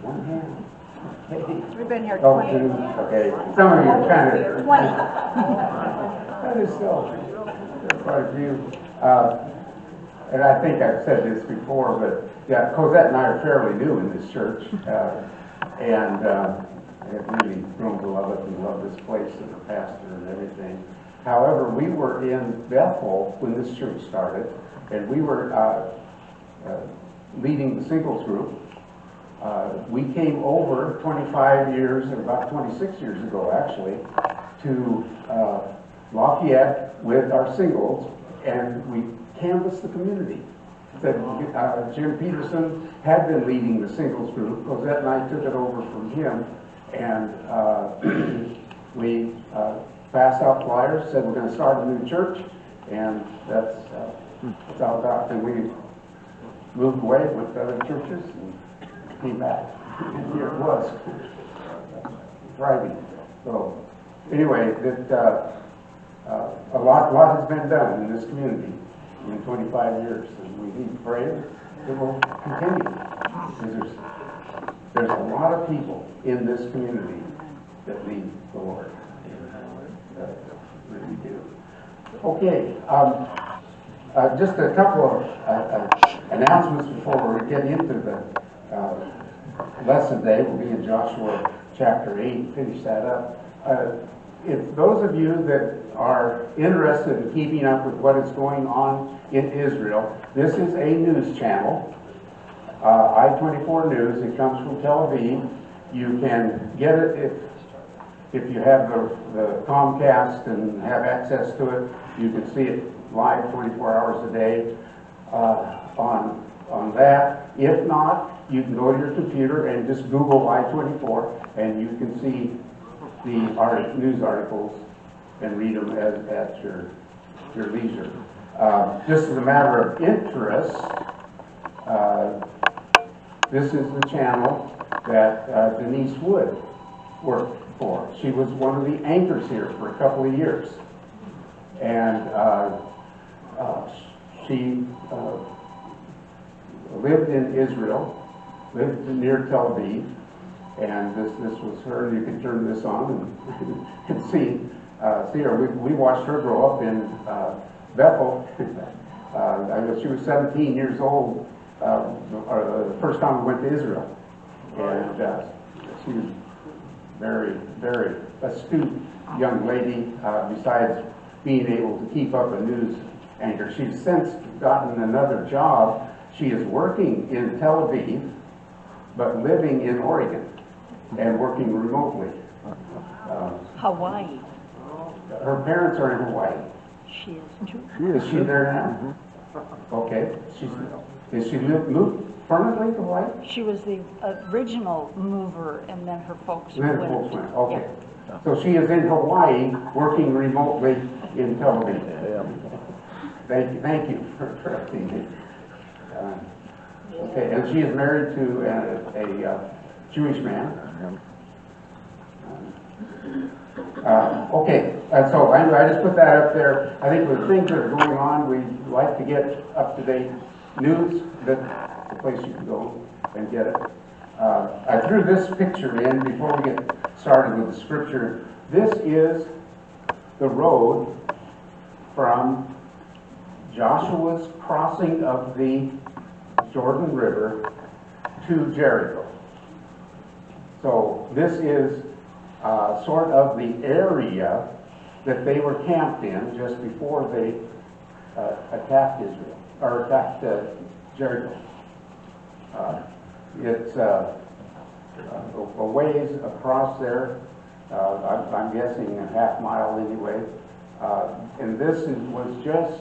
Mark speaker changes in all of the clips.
Speaker 1: One hand. Okay.
Speaker 2: We've been here
Speaker 1: Oh,
Speaker 2: 20.
Speaker 1: two. Okay. Some of you are kind of.
Speaker 2: 20.
Speaker 1: That is still quite a few. And I think I've said this before, but yeah, Cosette and I are fairly new in this church, and have really grown to love it and love this place and the pastor and everything. However, we were in Bethel when this church started, and we were leading the singles group. We came over 25 years, about 26 years ago actually, to Lafayette with our singles, and we canvassed the community. Jim Peterson had been leading the singles group. Cosette and I took it over from him, and we passed out flyers, said we're going to start a new church, and that's how it got. And we moved away, went to other churches, and came back. And here it was, thriving. So anyway, a lot has been done in this community in 25 years, and we need to pray it will continue. Because there's a lot of people in this community that need the Lord. Really do. Okay, just a couple of announcements before we get into the lesson today. We'll be in Joshua chapter 8, finish that up. If those of you that are interested in keeping up with what is going on in Israel, this is a news channel, I-24 News. It comes from Tel Aviv. You can get it if you have the Comcast and have access to it. You can see it live 24 hours a day on that. If not, you can go to your computer and just Google I-24, and you can see the news articles and read them at your leisure. Just as a matter of interest, this is the channel that Denise Wood worked for. She was one of the anchors here for a couple of years, and she lived in Israel, lived near Tel Aviv, and this was her. You can turn this on and see her. We watched her grow up in Bethel. I guess she was 17 years old the first time we went to Israel, and she was very, very astute young lady. Besides being able to keep up a news anchor, she's since gotten another job. She is working in Tel Aviv, but living in Oregon and working remotely.
Speaker 2: Hawaii.
Speaker 1: Her parents are in Hawaii.
Speaker 2: She is too.
Speaker 1: Is she there now? Okay. Is she moved permanently to Hawaii?
Speaker 2: She was the original mover, and then her folks
Speaker 1: Then
Speaker 2: went.
Speaker 1: folks went. Okay. So she is in Hawaii, working remotely in Tel Aviv. Thank you for correcting me. Okay, and she is married to a Jewish man. Okay, so I just put that up there. I think with the things that are going on, we'd like to get up-to-date news. That's the place you can go and get it. I threw this picture in before we get started with the scripture. This is the road from Joshua's crossing of the Jordan River to Jericho. So this is sort of the area that they were camped in just before they attacked Israel, or attacked Jericho. It's a ways across there. I'm guessing a half mile anyway. And this was just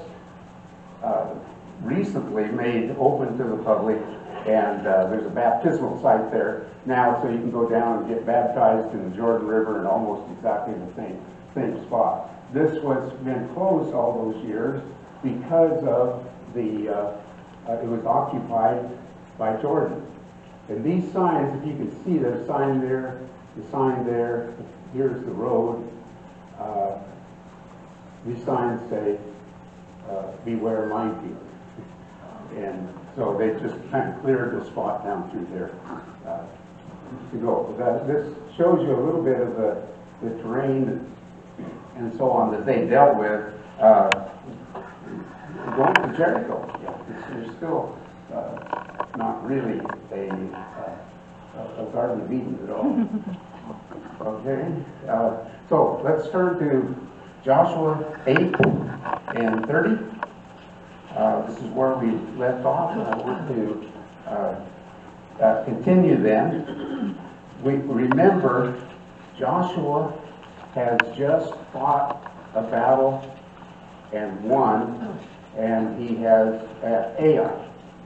Speaker 1: recently made open to the public, and there's a baptismal site there now, so you can go down and get baptized in the Jordan River in almost exactly the same spot. This was been closed all those years because of the it was occupied by Jordan. And these signs, if you can see, there's a sign there, the sign there, here's the road. These signs say, beware minefield. And so they just kind of cleared the spot down through there. to go. This shows you a little bit of the terrain and so on that they dealt with going to Jericho. There's still not really a Garden of Eden at all. Okay, so let's turn to Joshua 8 and 30. This is where we left off, and I want to continue then. We remember Joshua has just fought a battle and won, and he has Ai.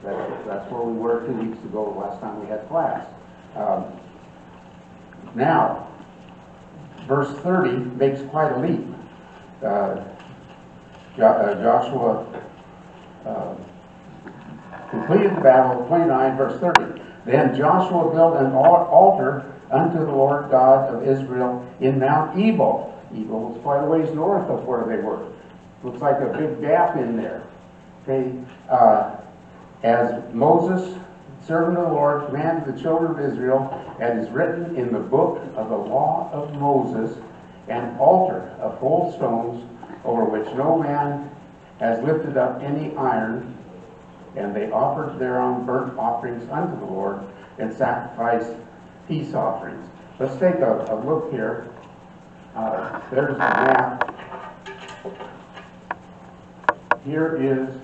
Speaker 1: That's where we were 2 weeks ago, last time we had class. Now, verse 30 makes quite a leap. Joshua completed the battle, 29, verse 30. Then Joshua built an altar unto the Lord God of Israel in Mount Ebal. Ebal was quite a ways north of where they were. Looks like a big gap in there. Okay, as Moses, servant of the Lord, commanded the children of Israel, as is written in the book of the law of Moses, an altar of whole stones, over which no man has lifted up any iron, and they offered thereon burnt offerings unto the Lord, and sacrificed peace offerings. Let's take a look here. There's the map. Here is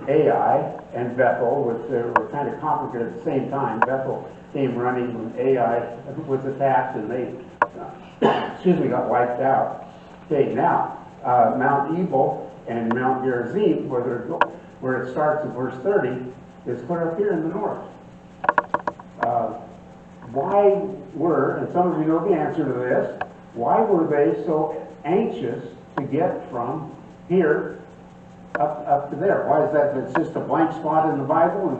Speaker 1: Ai and Bethel, which they were kind of complicated at the same time. Bethel came running when Ai was attacked, and they, got wiped out. Okay, now Mount Ebal and Mount Gerizim, where it starts at verse 30, is put up here in the north. Why were, and some of you know the answer to this, why were they so anxious to get from here up to there? Why is that? It's just a blank spot in the Bible,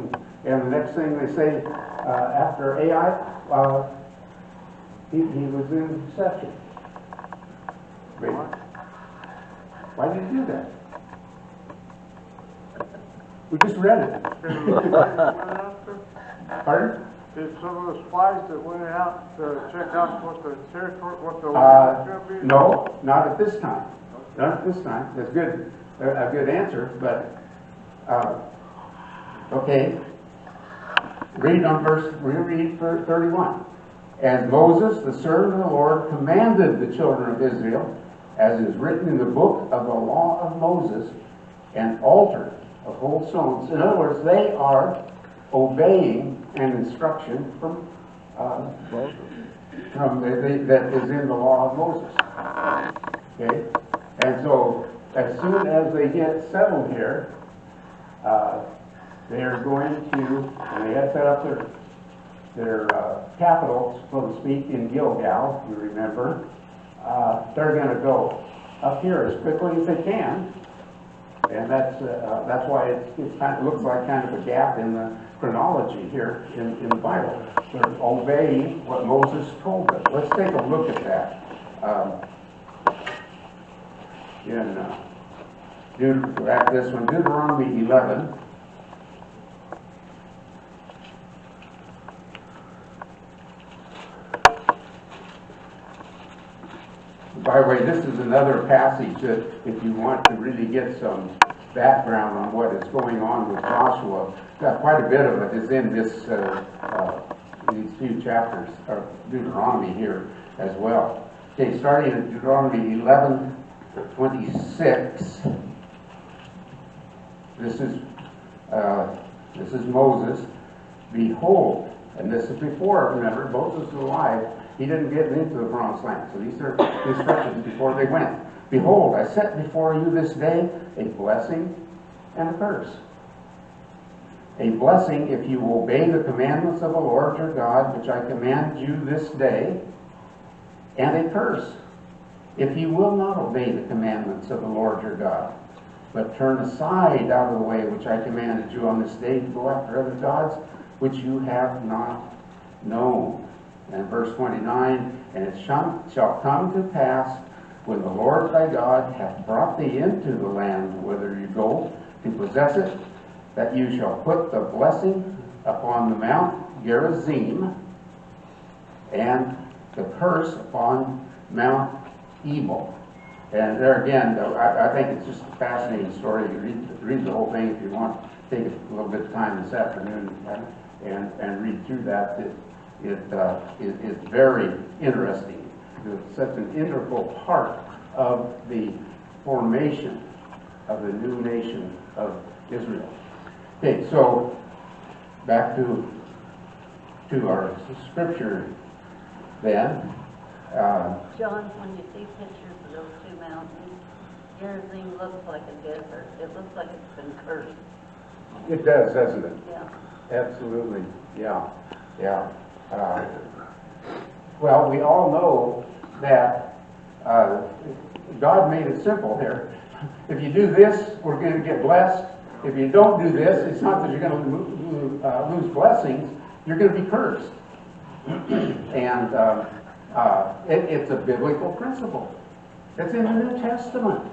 Speaker 1: and the next thing they say after Ai, he was in deception. Why did he do that? We just read it. Pardon?
Speaker 3: Did some of the spies that went out to check out what the territory, what the land was going to be?
Speaker 1: No, not at this time. Not at this time. That's good. A good answer, but okay. Read for 31. And Moses, the servant of the Lord, commanded the children of Israel, as is written in the book of the law of Moses, an altar of whole stones. In other words, they are obeying an instruction from that is in the law of Moses. Okay, and so as soon as they get settled here, they are going to, and they had set up their capital, so to speak, in Gilgal. You remember, they're going to go up here as quickly as they can. And that's why it kind of looks like kind of a gap in the chronology here in the Bible. They're obeying what Moses told them. Let's take a look at that. At this one, Deuteronomy 11. By the way, this is another passage that, if you want to really get some background on what is going on with Joshua, quite a bit of it is in this these few chapters of Deuteronomy here as well. Okay, starting in Deuteronomy 11:26. This is Moses. Behold, and this is before, remember, Moses was alive. He didn't get into the promised land. So these are the instructions before they went. Behold, I set before you this day a blessing and a curse. A blessing if you obey the commandments of the Lord your God, which I command you this day, and a curse if you will not obey the commandments of the Lord your God, but turn aside out of the way which I commanded you on this day to go after other gods, which you have not known. And verse 29, and it shall come to pass, when the Lord thy God hath brought thee into the land whither you go to possess it, that you shall put the blessing upon the Mount Gerizim, and the curse upon Mount Ebal. And there again, I think it's just a fascinating story. You read the whole thing if you want. Take a little bit of time this afternoon and read through that. It is very interesting. It's such an integral part of the formation of the new nation of Israel. Okay, so back to our scripture then.
Speaker 4: John, when you see pictures of those two mountains, Gerizim looks like a desert. It looks like it's been cursed.
Speaker 1: It does, doesn't it?
Speaker 4: Yeah.
Speaker 1: Absolutely, yeah, yeah. Well, we all know that God made it simple here. If you do this, we're going to get blessed. If you don't do this, it's not that you're going to lose blessings, you're going to be cursed. And it's a biblical principle. It's in the New Testament.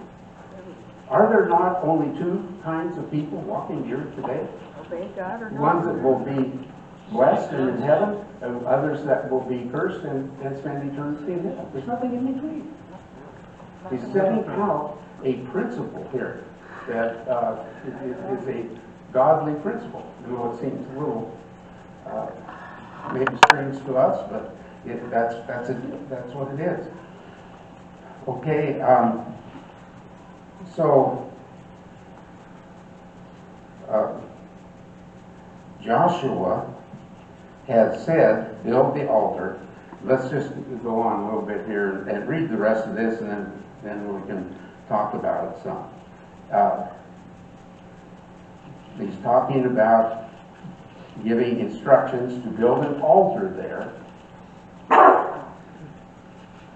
Speaker 1: Are there not only two kinds of people walking here today?
Speaker 2: Obey God or not?
Speaker 1: Ones that will be blessed and in heaven, and others that will be cursed and spend eternity in hell. There's nothing in between. He's setting out a principle here that is a godly principle. I know it seems a little maybe strange to us, but that's what it is. Okay, so Joshua has said, build the altar. Let's just go on a little bit here and read the rest of this, and then we can talk about it some. He's talking about giving instructions to build an altar there.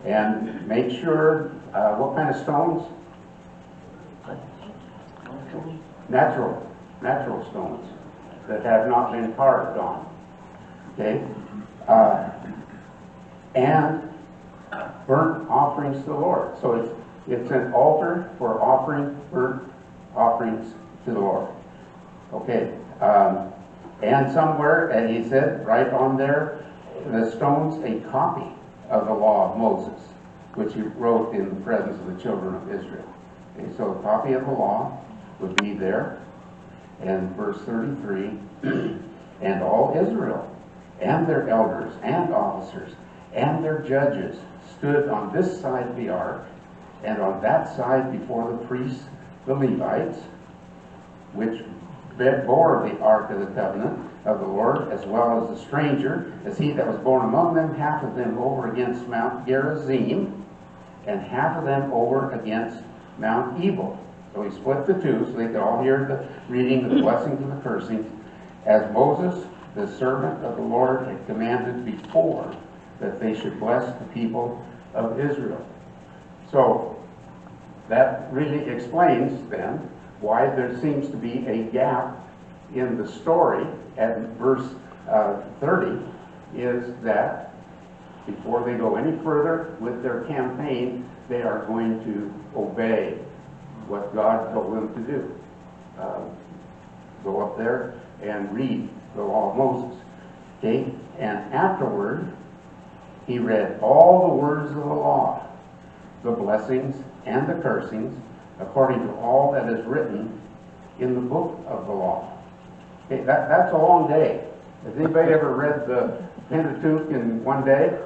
Speaker 1: And make sure, what kind of stones? Natural stones that have not been carved on. Okay? And burnt offerings to the Lord. So it's an altar for offering burnt offerings to the Lord. Okay. And somewhere, and he said right on there, the stones, a copy of the law of Moses, which he wrote in the presence of the children of Israel. Okay, so a copy of the law would be there. And verse 33, and all Israel and their elders and officers and their judges stood on this side of the ark and on that side before the priests, the Levites, which bore the ark of the covenant of the Lord, as well as the stranger, as he that was born among them, half of them over against Mount Gerizim, and half of them over against Mount Ebal. So he split the two, so they could all hear the reading of the blessings and the cursings, as Moses, the servant of the Lord, had commanded before, that they should bless the people of Israel. So that really explains then why there seems to be a gap in the story at verse 30, is that before they go any further with their campaign, they are going to obey what God told them to do. Go up there and read the law of Moses. Okay? And afterward, he read all the words of the law, the blessings and the cursings, according to all that is written in the book of the law. Okay, that's a long day. Has anybody ever read the Pentateuch in one day?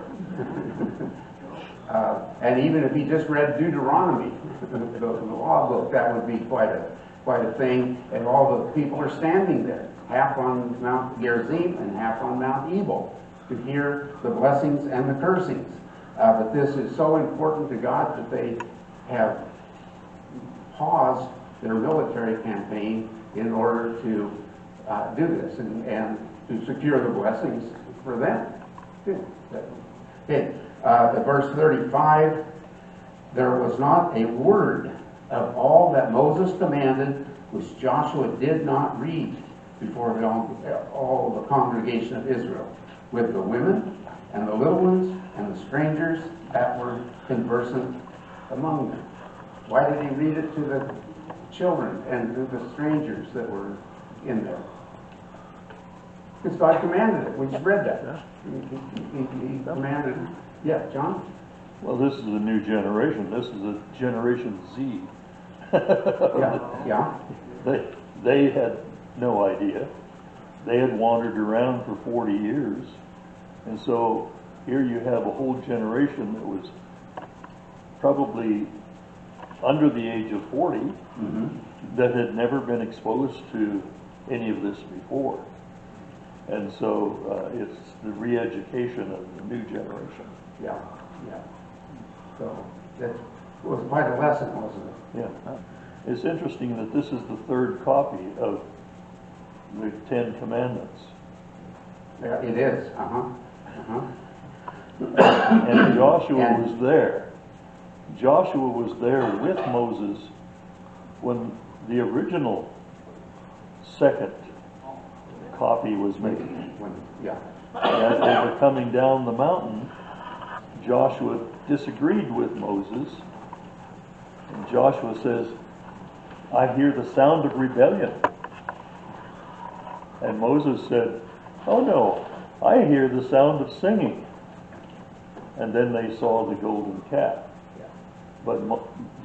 Speaker 1: And even if he just read Deuteronomy, the law book, that would be quite a thing. And all the people are standing there, half on Mount Gerizim and half on Mount Ebal, to hear the blessings and the cursings. But this is so important to God that they have paused their military campaign in order to do this and to secure the blessings for them. Okay, verse 35, there was not a word of all that Moses commanded which Joshua did not read before all the congregation of Israel, with the women and the little ones and the strangers that were conversant among them. Why did he read it to the children and to the strangers that were in there? Because God commanded it, we just read that. He commanded, yeah, John?
Speaker 5: Well, this is a new generation. This is a Generation Z.
Speaker 1: Yeah.
Speaker 5: They had no idea. They had wandered around for 40 years. And so here you have a whole generation that was probably under the age of 40 that had never been exposed to any of this before. And so it's the re-education of the new generation.
Speaker 1: Yeah. So that was quite a lesson, wasn't it?
Speaker 5: Yeah. It's interesting that this is the third copy of the 10 Commandments.
Speaker 1: Yeah, it is,
Speaker 5: And Joshua was there. Joshua was there with Moses when the original second copy was made.
Speaker 1: Yeah.
Speaker 5: As they were coming down the mountain, Joshua disagreed with Moses. And Joshua says, I hear the sound of rebellion. And Moses said, oh no, I hear the sound of singing. And then they saw the golden calf. But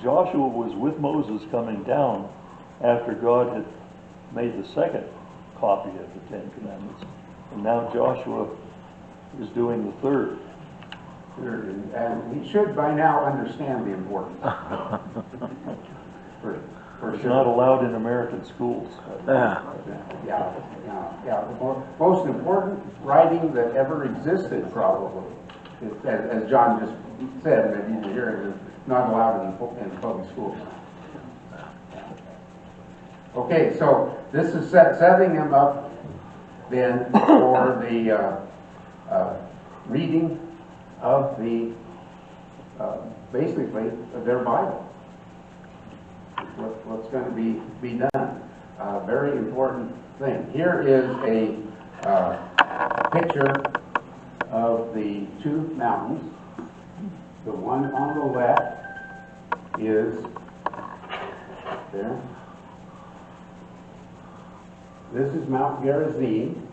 Speaker 5: Joshua was with Moses coming down after God had made the second copy of the 10 Commandments. And now Joshua is doing the third.
Speaker 1: And he should by now understand the importance.
Speaker 5: It's not allowed in American schools.
Speaker 1: Yeah. The most important writing that ever existed, probably, as John just said, that you hear it, is not allowed in public schools. Okay, so this is setting them up then for the reading of the basically their Bible. What's going to be done? Very important thing. Here is a picture of the two mountains. The one on the left is there. This is Mount Gerizim,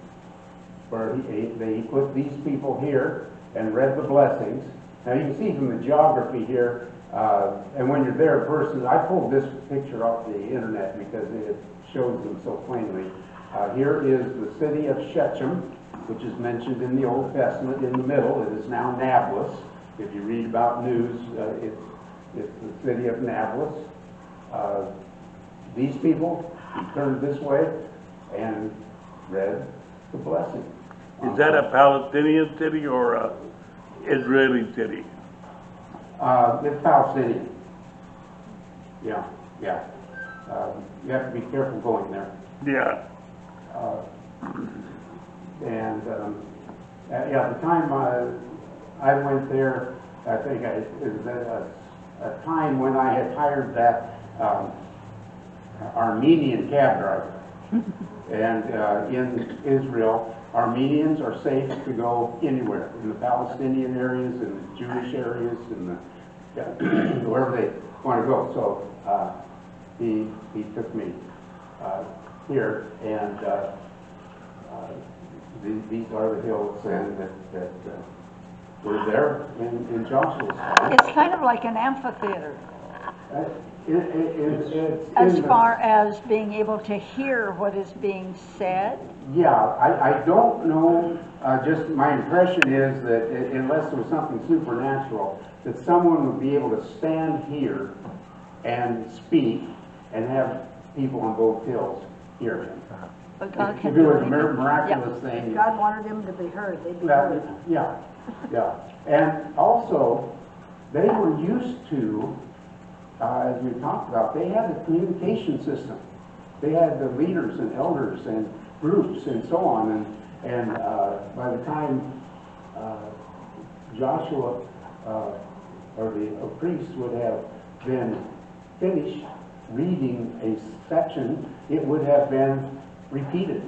Speaker 1: where they put these people here and read the blessings. Now you can see from the geography here, and when you're there versus, I pulled this picture off the internet because it shows them so plainly. Here is the city of Shechem, which is mentioned in the Old Testament in the middle. It is now Nablus. If you read about news, it's the city of Nablus. These people turned this way and read the blessing.
Speaker 6: Is that a Palestinian city or a Israeli city?
Speaker 1: It's Palestinian. Yeah. You have to be careful going there.
Speaker 6: Yeah.
Speaker 1: The time I went there, I think it was a time when I had hired that Armenian cab driver. And in Israel, Armenians are safe to go anywhere, in the Palestinian areas, in the Jewish areas, in the wherever they want to go. So he took me here, and these are the hills, and that were there in Joshua's time.
Speaker 2: It's kind of like an amphitheater
Speaker 1: It's
Speaker 2: as far as being able to hear what is being said.
Speaker 1: Yeah, I don't know, just my impression is that unless there was something supernatural, that someone would be able to stand here and speak and have people on both hills hear him.
Speaker 2: But God
Speaker 1: If
Speaker 2: can
Speaker 1: it
Speaker 2: do
Speaker 1: was a
Speaker 2: anything.
Speaker 1: miraculous thing.
Speaker 7: God wanted them to be heard, they'd be heard.
Speaker 1: Yeah. And also, they were used to, as we talked about, they had a communication system. They had the leaders and elders and groups and so on. And by the time Joshua or the priests would have been finished reading a section, it would have been repeated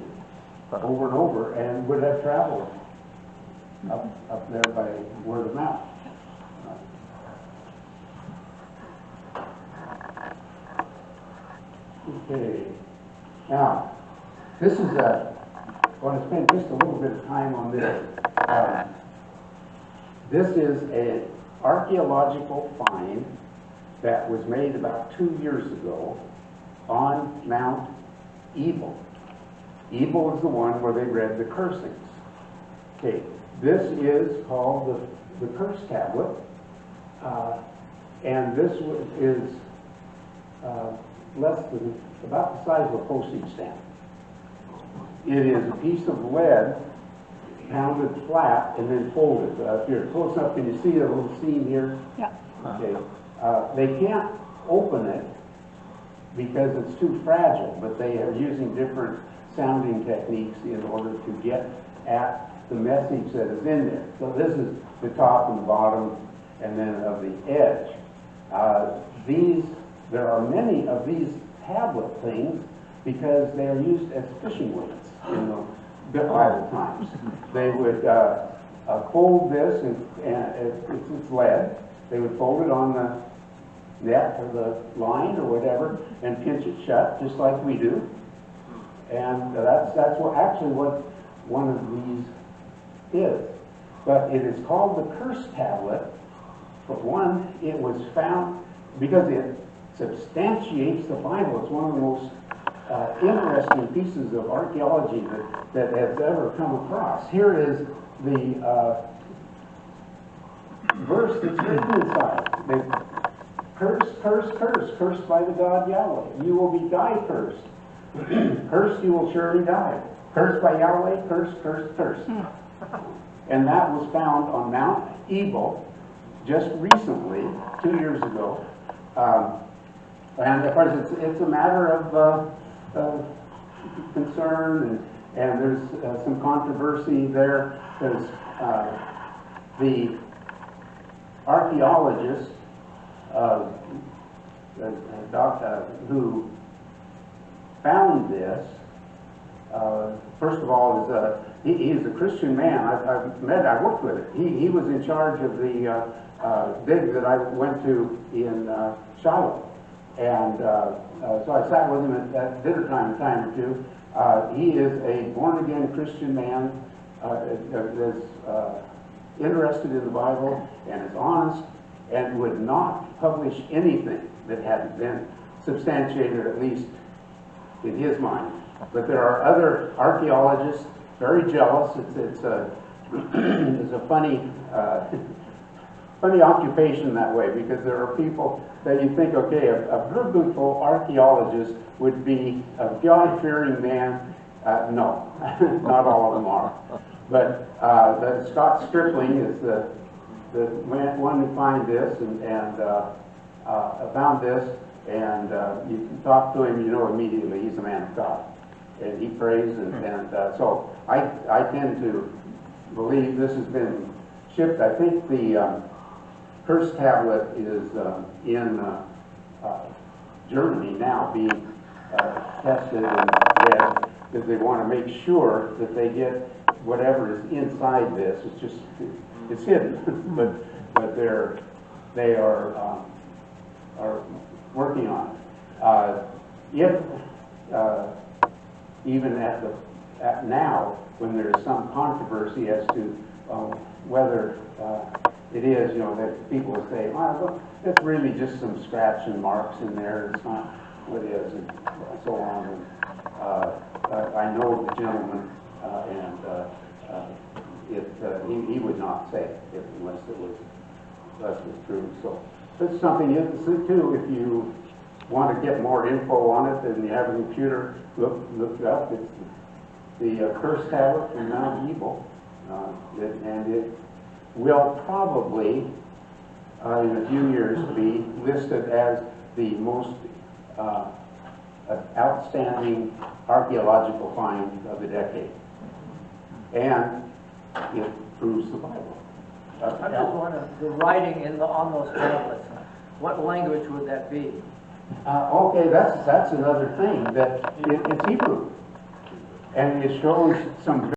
Speaker 1: over and over and would have traveled up there by word of mouth. Okay. Now, this is want to spend just a little bit of time on this. This is an archaeological find that was made about 2 years ago on Mount Ebal. Ebal is the one where they read the cursings. Okay, this is called the curse tablet, and this is less than about the size of a postage stamp. It is a piece of lead pounded flat and then folded. If you're close enough, can you see a little seam here?
Speaker 2: Yeah.
Speaker 1: Okay. They can't open it because it's too fragile, but they are using different sounding techniques in order to get at the message that is in there. So this is the top and the bottom, and then of the edge. There are many of these tablet things because they are used as fishing weights in the Bible times. They would fold this, and it's lead. They would fold it on the net or the line or whatever, and pinch it shut, just like we do. And that's what one of these is. But it is called the curse tablet. For one, it was found because it substantiates the Bible. It's one of the most interesting pieces of archaeology that has ever come across. Here is the verse that's written inside. Curse, curse, curse, cursed by the God Yahweh. You will be cursed. Cursed, you will surely die. Cursed by Yahweh, curse, curse, curse. And that was found on Mount Ebal just recently, 2 years ago. And of course, it's a matter of concern, and there's some controversy there, because the archaeologist who found this, first of all, he's a Christian man. I worked with it. He was in charge of the dig that I went to in Shiloh. And so I sat with him at dinner time a time or two. He is a born-again Christian man that's interested in the Bible and is honest, and would not publish anything that hadn't been substantiated, at least in his mind. But there are other archaeologists very jealous. It's a funny funny occupation that way, because there are people that you think, okay, a good archaeologist would be a God-fearing man. No, not all of them are. But Scott Stripling is the one who found this and found this, and you can talk to him, you know immediately he's a man of God, and he prays, and so I tend to believe this has been shipped. I think the curse tablet is in Germany now, being tested and read, because they want to make sure that they get whatever is inside this. It's just, it's hidden, but they are working on it. If even at now, when there is some controversy as to whether it is, you know, that people will say, well, look, it's really just some scratch and marks in there. It's not what it is, and so on. And I know the gentleman, and he would not say it unless it was true. So that's something too. If you want to get more info on it, and you have a computer, look it up. It's the curse tablet from Mount Ebal, and it will probably in a few years be listed as the most outstanding archaeological find of the decade, and it proves the Bible.
Speaker 8: I just wonder, the writing on those tablets, what language would that be?
Speaker 1: Okay, that's another thing, that it's Hebrew, and it shows some